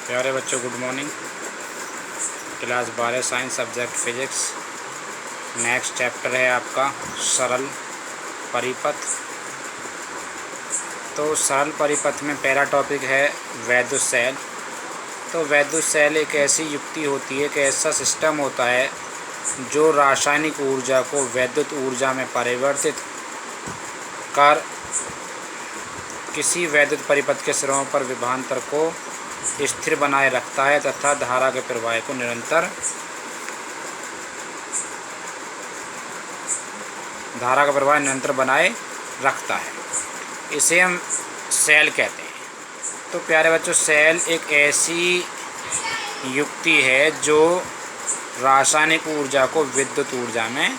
प्यारे बच्चों, good morning. Class 12 science subject physics. Next chapter है आपका सरल परिपथ। तो सरल परिपथ में पहला टॉपिक है वैद्युत सेल। तो वैद्युत सेल एक ऐसी युक्ति होती है, एक ऐसा सिस्टम होता है जो रासायनिक ऊर्जा को वैद्युत ऊर्जा में परिवर्तित कर किसी वैद्युत परिपथ के सिरों पर विभवांतर को स्थिर बनाए रखता है तथा धारा के प्रवाह को निरंतर बनाए रखता है। इसे हम सेल कहते हैं। तो प्यारे बच्चों, सेल एक ऐसी युक्ति है जो रासायनिक ऊर्जा को विद्युत ऊर्जा में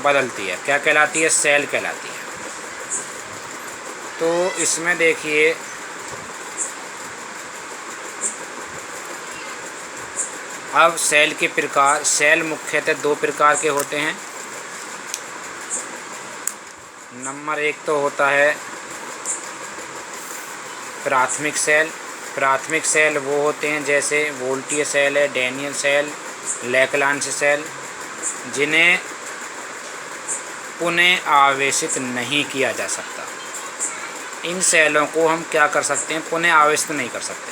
बदलती है। क्या कहलाती है? सेल कहलाती है। तो इसमें देखिए, अब सेल के प्रकार, सेल मुख्यतः दो प्रकार के होते हैं। नंबर एक तो होता है प्राथमिक सेल। प्राथमिक सेल वो होते हैं जैसे वोल्टीय सेल है, डैनियल सेल, लैग्रांज सेल, जिन्हें पुनः आवेशित नहीं किया जा सकता। इन सेलों को हम क्या कर सकते हैं? पुनः आवेशित नहीं कर सकते।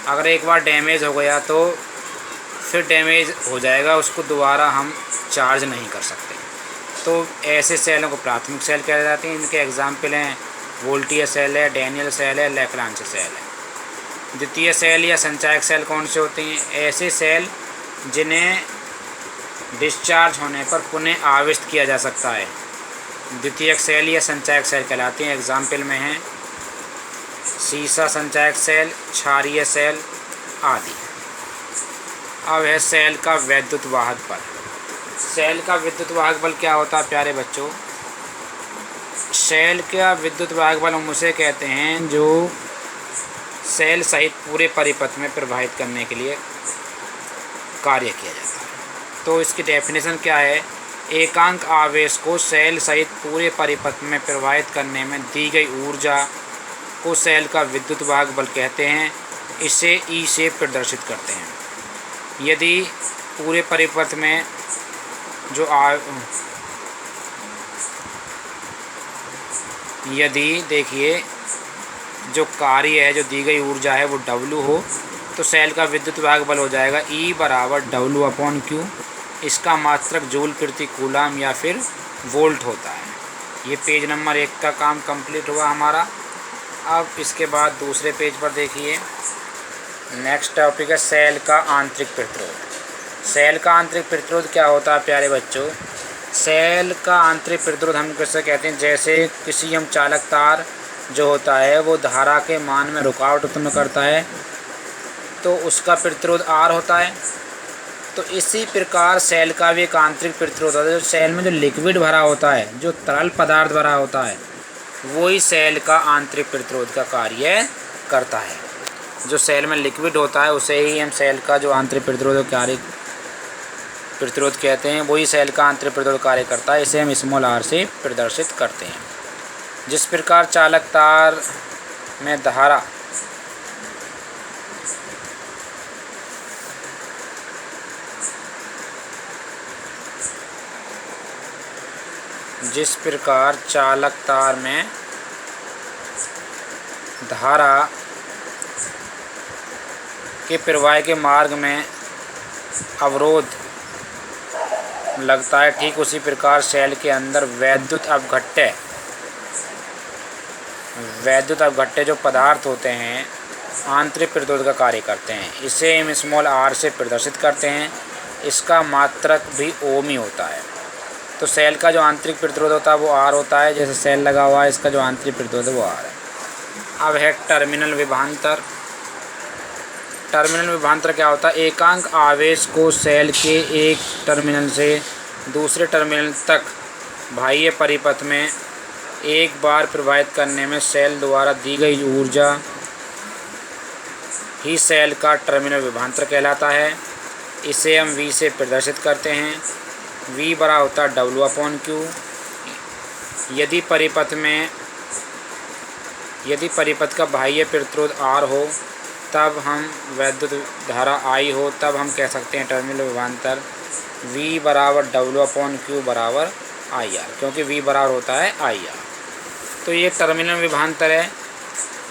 अगर एक बार डैमेज हो गया तो फिर डैमेज हो जाएगा, उसको दोबारा हम चार्ज नहीं कर सकते। तो ऐसे सेलों को प्राथमिक सेल कहे जाते हैं। इनके एग्जाम्पल हैं वोल्टीय सेल है, डैनियल सेल है, लैग्रांज सेल है। द्वितीय सेल या संचायक सेल कौन से होते हैं? ऐसे सेल जिन्हें डिस्चार्ज होने पर पुनः आवेशित किया जा सकता है, द्वितीयक सेल या संचायक सेल कहलाते हैं। एग्जाम्पल में हैं सीसा संचायक सेल, क्षारीय सेल आदि। अब है सेल का वैद्युत वाहक बल। सेल का विद्युत वाहक बल क्या होता है प्यारे बच्चों? सेल का विद्युत वाहक बल हम उसे कहते हैं जो सेल सहित पूरे परिपथ में प्रवाहित करने के लिए कार्य किया जाता है। तो इसकी डेफिनेशन क्या है? एकांक आवेश को सेल सहित पूरे परिपथ में प्रवाहित करने में दी गई ऊर्जा को सेल का विद्युत वाहक बल कहते हैं। इसे ई से प्रदर्शित करते हैं। यदि पूरे परिपथ में यदि देखिए जो कार्य है, जो दी गई ऊर्जा है वो W हो, तो सेल का विद्युत वाहक बल हो जाएगा E बराबर W/Q। इसका मात्रक जूल प्रति कूलम या फिर वोल्ट होता है। ये पेज नंबर 1 का काम कंप्लीट हुआ हमारा। अब इसके बाद दूसरे पेज पर देखिए, नेक्स्ट टॉपिक है सेल का आंतरिक प्रतिरोध। सेल का आंतरिक प्रतिरोध क्या होता है प्यारे बच्चों? सेल का आंतरिक प्रतिरोध हम कैसे कहते हैं? जैसे किसी हम चालक तार जो होता है वो धारा के मान में रुकावट उत्पन्न करता है, तो उसका प्रतिरोध R होता है। तो इसी प्रकार सेल का भी एक आंतरिक प्रतिरोध होता है। जो सेल में जो लिक्विड भरा होता है, जो तरल पदार्थ भरा होता है, वही सेल का आंतरिक प्रतिरोध का कार्य करता है। जो सेल में लिक्विड होता है उसे ही हम सेल का जो आंतरिक प्रतिरोध कहते हैं, वही सेल का आंतरिक प्रतिरोध कार्य करता है। इसे हम स्मॉल r से प्रदर्शित करते हैं। जिस प्रकार चालक तार में धारा के प्रवाह के मार्ग में अवरोध लगता है, ठीक उसी प्रकार सेल के अंदर वैद्युत अपघट्य जो पदार्थ होते हैं आंतरिक प्रतिरोध का कार्य करते हैं। इसे हम स्मॉल r से प्रदर्शित करते हैं। इसका मात्रक भी ओम ही होता है। तो सेल का जो आंतरिक प्रतिरोध होता है वो R होता है। जैसे सेल लगा हुआ है, इसका जो आंतरिक प्रतिरोध है वो R है। अब है टर्मिनल विभवांतर। टर्मिनल विभवांतर क्या होता है? एकांक आवेश को सेल के एक टर्मिनल से दूसरे टर्मिनल तक बाह्य परिपथ में एक बार प्रवाहित करने में सेल द्वारा दी गई ऊर्जा ही सेल का टर्मिनल विभवांतर कहलाता है। इसे हम V से प्रदर्शित करते हैं। V बड़ा होता है W/Q। यदि परिपथ का बाह्य प्रतिरोध R हो तब हम वैद्युत धारा I हो तब हम कह सकते हैं टर्मिनल विभवांतर V बराबर W/Q बराबर IR, क्योंकि V बराबर होता है IR। तो ये टर्मिनल विभवांतर है।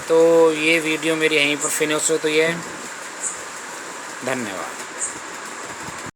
तो ये वीडियो मेरी यहीं पर फिनिश हो तो ये धन्यवाद।